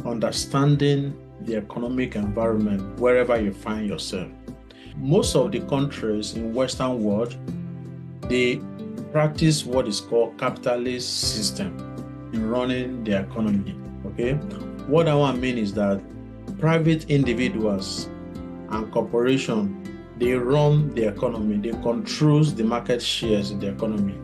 understanding the economic environment wherever you find yourself. Most of the countries in Western world, they practice what is called capitalist system in running their economy. Okay, what I want to mean is that private individuals and corporations, they run the economy, they control the market shares in the economy.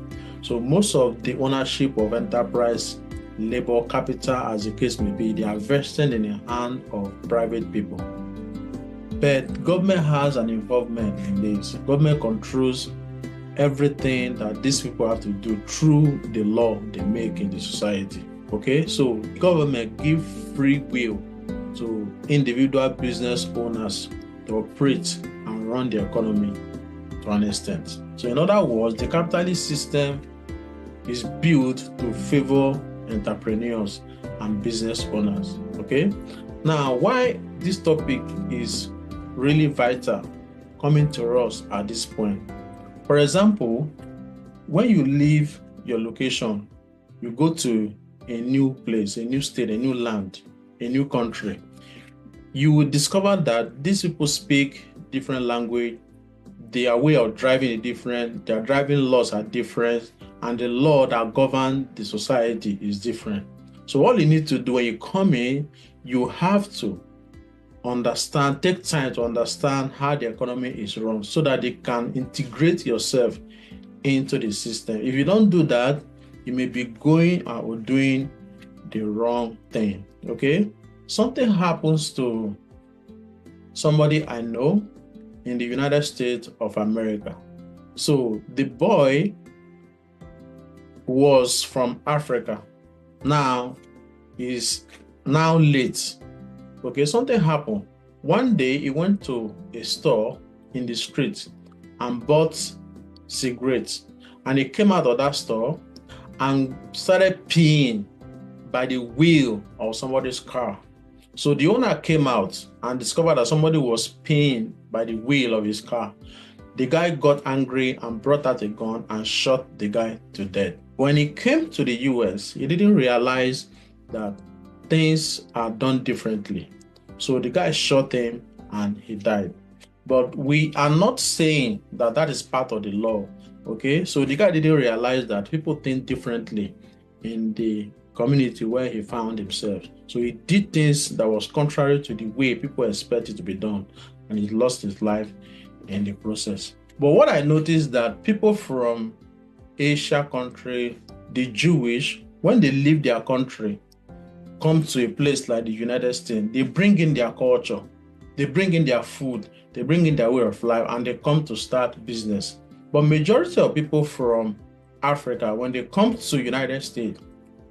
So most of the ownership of enterprise, labor, capital, as the case may be, they are vested in the hand of private people. But government has an involvement in this. Government controls everything that these people have to do through the law they make in the society. Okay, so government give free will to individual business owners to operate and run the economy to an extent. So in other words, the capitalist system is built to favor entrepreneurs and business owners. Okay, now why this topic is really vital coming to us at this point. For example, when you leave your location, you go to a new place, a new state, a new land, a new country, you will discover that these people speak different language, their way of driving is different, their driving laws are different, and the law that governs the society is different. So all you need to do when you come in, you have to understand, take time to understand how the economy is run so that you can integrate yourself into the system. If you don't do that, you may be going or doing the wrong thing. Okay, something happens to somebody I know in the United States of America. So the boy was from Africa. Now he's now late. Okay, something happened. One day he went to a store in the street and bought cigarettes, and he came out of that store and started peeing by the wheel of somebody's car. So the owner came out and discovered that somebody was peeing by the wheel of his car. The guy got angry and brought out a gun and shot the guy to death. When he came to the US, he didn't realize that things are done differently. So the guy shot him and he died. But we are not saying that that is part of the law. Okay, so the guy didn't realize that people think differently in the community where he found himself. So he did things that was contrary to the way people expect it to be done, and he lost his life in the process. But what I noticed that people from Asia country, the Jewish, when they leave their country, come to a place like the United States, they bring in their culture, they bring in their food, they bring in their way of life, and they come to start business. But majority of people from Africa, when they come to United States,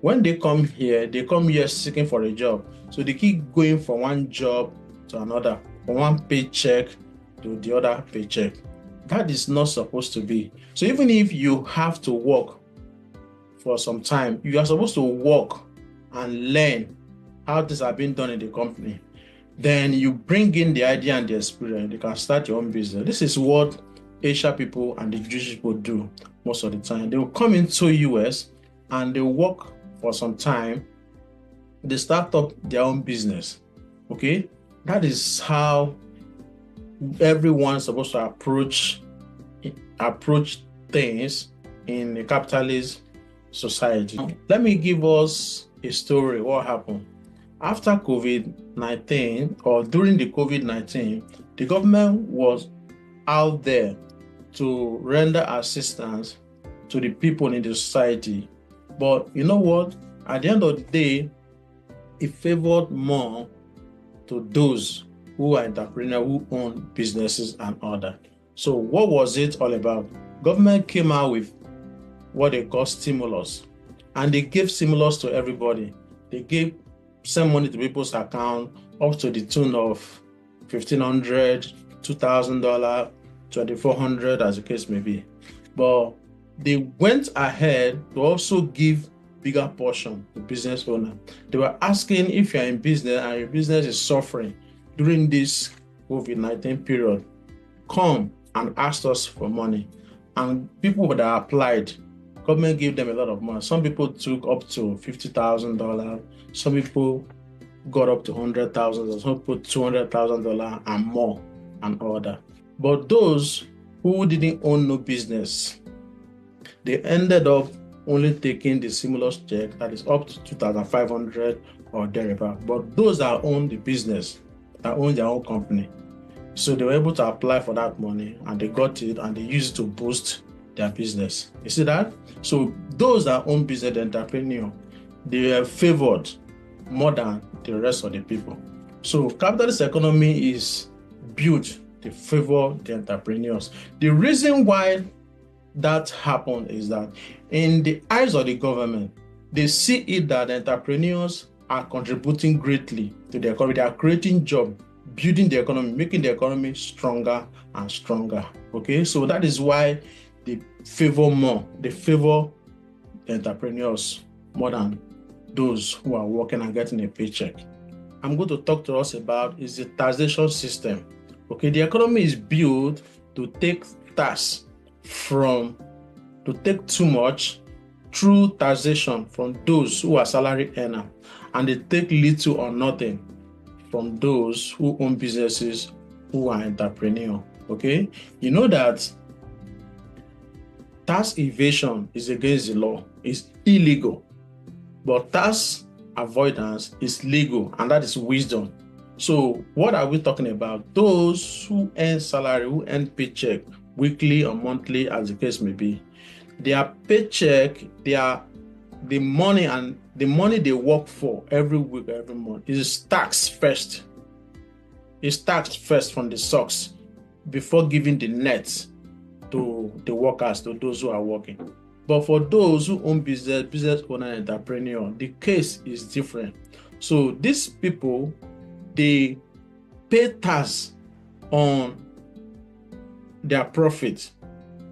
when they come here seeking for a job. So they keep going from one job to another, from one paycheck to the other paycheck. That is not supposed to be. So even if you have to work for some time, you are supposed to work and learn how things are being done in the company. Then you bring in the idea and the experience, you can start your own business. This is what Asia people and the Jewish people do most of the time. They will come into US and they work for some time. They start up their own business. Okay, that is how everyone is supposed to approach things in a capitalist society. Let me give us a story. What happened after COVID-19, or during the COVID-19, the government was out there to render assistance to the people in the society. But you know what? At the end of the day, it favored more to those who are entrepreneurs, who own businesses and all that. So what was it all about? Government came out with what they call stimulus, and they gave stimulus to everybody. They sent money to people's account up to the tune of $1,500, $2,000, $2,400, as the case may be. But they went ahead to also give bigger portion to business owner. They were asking, if you're in business and your business is suffering during this COVID-19 period, come and ask us for money. And people that applied, government gave them a lot of money. Some people took up to $50,000. Some people got up to 100,000, some put $200,000 and more and all that. But those who didn't own no business, they ended up only taking the stimulus check that is up to 2,500 or thereabout. But those that own the business, that own their own company, so they were able to apply for that money and they got it and they used it to boost their business. You see that? So those that own business, the entrepreneur, they are favored more than the rest of the people. So capitalist economy is built to favor the entrepreneurs. The reason why that happened is that in the eyes of the government, they see it that entrepreneurs are contributing greatly to the economy. They are creating jobs, building the economy, making the economy stronger and stronger. Okay, so that is why they favor more. They favor the entrepreneurs more than those who are working and getting a paycheck. I'm going to talk to us about is the taxation system. Okay, the economy is built to take tax to take too much through taxation from those who are salary earner, and they take little or nothing from those who own businesses who are entrepreneur. Okay, you know that tax evasion is against the law, it's illegal, but tax avoidance is legal, and that is wisdom. So what are we talking about? Those who earn salary, who earn paycheck weekly or monthly, as the case may be, their paycheck, the money they work for every week, every month is taxed first. It's taxed first from the source before giving the net to the workers, to those who are working. But for those who own business owner, entrepreneur, the case is different. So these people, they pay tax on their profit.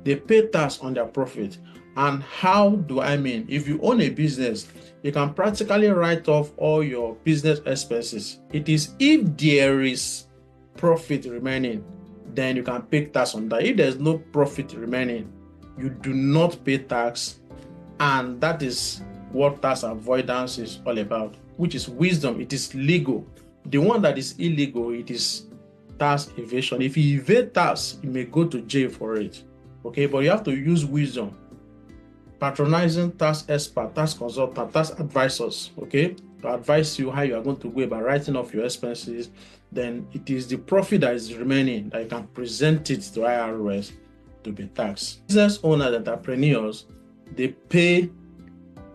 They pay tax on their profit. And how do I mean? If you own a business, you can practically write off all your business expenses. It is if there is profit remaining, then you can pay tax on that. If there's no profit remaining, you do not pay tax. And that is what tax avoidance is all about, which is wisdom. It is legal. The one that is illegal, it is tax evasion. If you evade tax, you may go to jail for it. Okay, but you have to use wisdom. Patronizing tax expert, tax consultant, tax advisors, okay, to advise you how you are going to go about writing off your expenses. Then it is the profit that is remaining that you can present it to IRS to be taxed. Business owners, entrepreneurs, they pay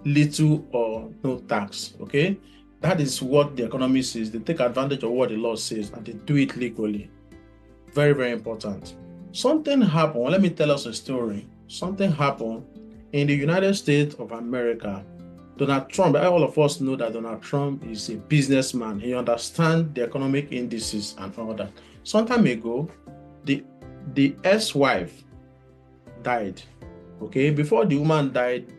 little or no tax, okay? That is what the economy says. They take advantage of what the law says and they do it legally. Very, very important. Something happened. Let me tell us a story. Something happened in the United States of America. Donald Trump, all of us know that Donald Trump is a businessman. He understands the economic indices and all that. Some time ago, the ex-wife died. Okay, before the woman died,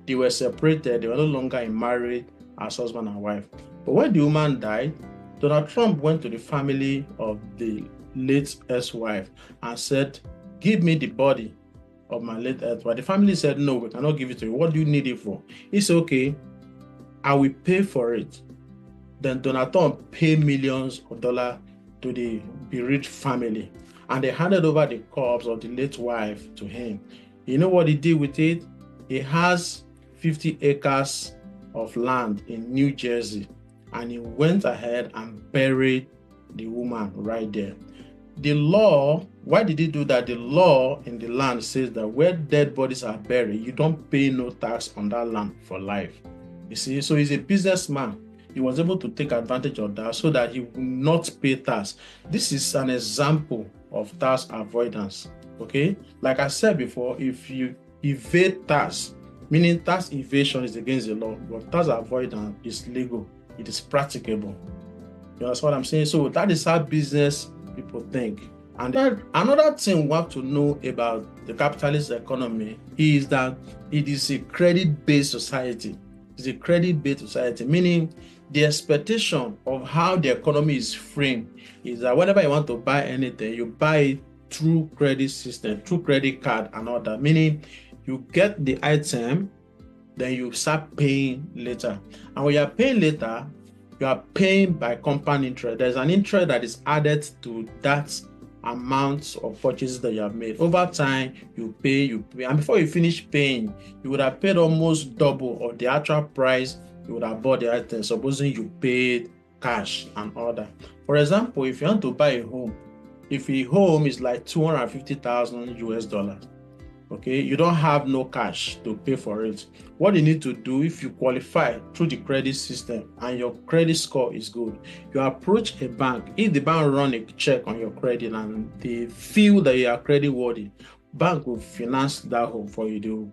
they were separated. They were no longer married as husband and wife. But when the woman died, Donald Trump went to the family of the late ex-wife and said, "Give me the body of my late ex-wife." The family said, "No, we cannot give it to you. What do you need it for?" He said, "Okay, I will pay for it." Then Donald Trump paid millions of dollars to the bereaved family, and they handed over the corpse of the late wife to him. You know what he did with it? He has 50 acres of land in New Jersey, and he went ahead and buried the woman right there. The law, why did he do that? The law in the land says that where dead bodies are buried, you don't pay no tax on that land for life. You see, so he's a businessman. He was able to take advantage of that so that he will not pay tax. This is an example of tax avoidance. Okay, like I said before, if you evade tax, meaning tax evasion is against the law, but tax avoidance is legal. It is practicable. You understand what I'm saying? So that is how business people think. And another thing we have to know about the capitalist economy is that it is a credit-based society. It's a credit-based society, meaning the expectation of how the economy is framed is that whenever you want to buy anything, you buy it through credit system, through credit card and all that, meaning you get the item, then you start paying later. And when you are paying later, You are paying by compound interest. There's an interest that is added to that amount of purchases that you have made. Over time, you pay, and before you finish paying, you would have paid almost double of the actual price you would have bought the item, supposing you paid cash and all that. For example, if you want to buy a home, if a home is like 250,000 US dollars, okay, you don't have no cash to pay for it. What you need to do, if you qualify through the credit system and your credit score is good, you approach a bank. If the bank run a check on your credit and they feel that you are credit worthy, bank will finance that home for you. They will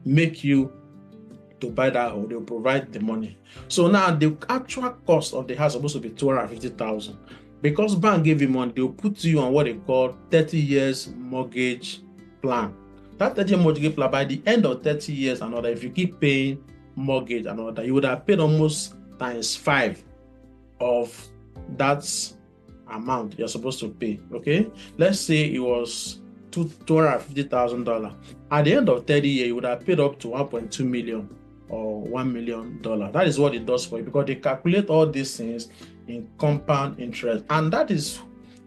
make you to buy that home. They'll provide the money. So now the actual cost of the house is supposed to be 250,000. Because bank gave you money, they'll put you on what they call 30 years mortgage plan. That 30-year mortgage plan, by the end of 30 years and all that, if you keep paying mortgage and all that, you would have paid almost ×5 of that amount you're supposed to pay. Okay, let's say it was $250,000. At the end of 30 years, you would have paid up to 1.2 million or $1 million. That is what it does for you, because they calculate all these things in compound interest, and that is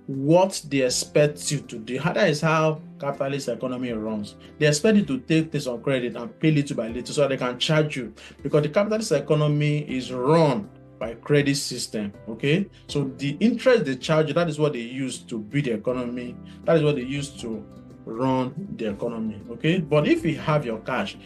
what they expect you to do. That is how capitalist economy runs. They expect you to take this on credit and pay little by little so they can charge you, because the capitalist economy is run by credit system. Okay, so the interest they charge you, that is what they use to build the economy. That is what they use to run the economy. Okay, but if you have your cash,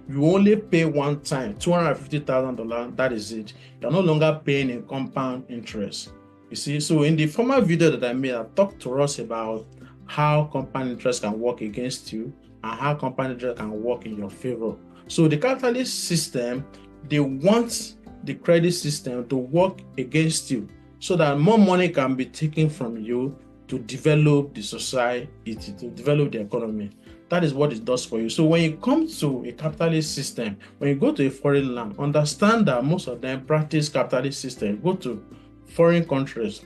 you only pay one time, $250,000. That is it. You're no longer paying in compound interest. You see, so in the former video that I made, I talked to us about how compound interest can work against you and how compound interest can work in your favor. So the capitalist system, they want the credit system to work against you so that more money can be taken from you to develop the society, to develop the economy. That is what it does for you. So when you come to a capitalist system, when you go to a foreign land, understand that most of them practice capitalist system. Go to foreign countries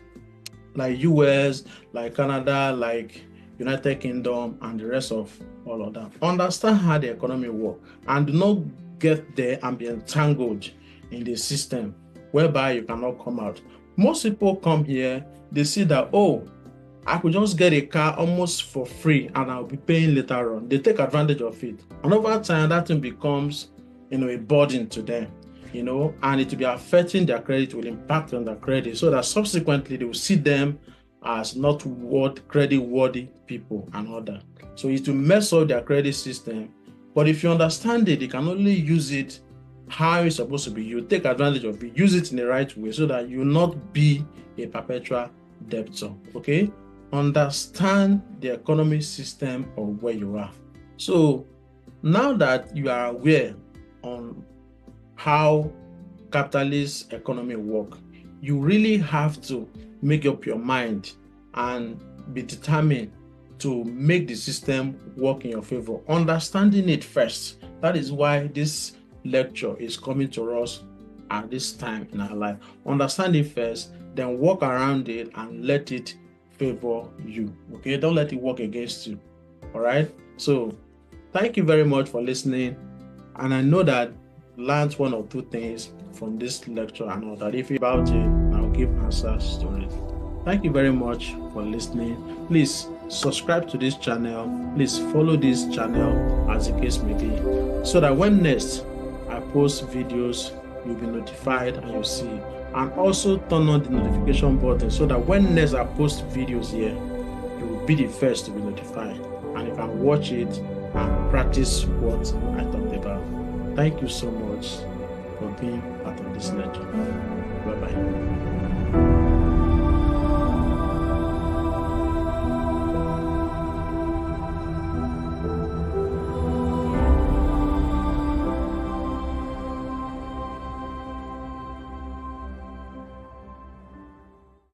like US, like Canada, like United Kingdom, and the rest of all of that. Understand how the economy works, and do not get there and be entangled in the system whereby you cannot come out. Most people come here, they see that, oh, I could just get a car almost for free and I'll be paying later on. They take advantage of it. And over time, that thing becomes, a burden to them, and it will be affecting their credit, will impact on their credit, so that subsequently they will see them as not credit worthy people and all that. So it will mess up their credit system. But if you understand it, you can only use it how it's supposed to be. You take advantage of it, use it in the right way so that you will not be a perpetual debtor. Okay? Understand the economic system of where you are. So now that you are aware on how capitalist economy work, you really have to make up your mind and be determined to make the system work in your favor. Understanding it first. That is why this lecture is coming to us at this time in our life. Understand it first, then work around it and let it favor you. Okay, don't let it work against you. All right, so thank you very much for listening, and I know that you learned one or two things from this lecture and all that. If you're about it, I'll give answers to it. Thank you very much for listening. Please subscribe to this channel. Please follow this channel as the case may be, so that when next I post videos, you'll be notified and you'll see. And also turn on the notification button so that when next I post videos here, you will be the first to be notified and you can watch it and practice what I talked about. Thank you so much for being part of this lecture. Bye-bye.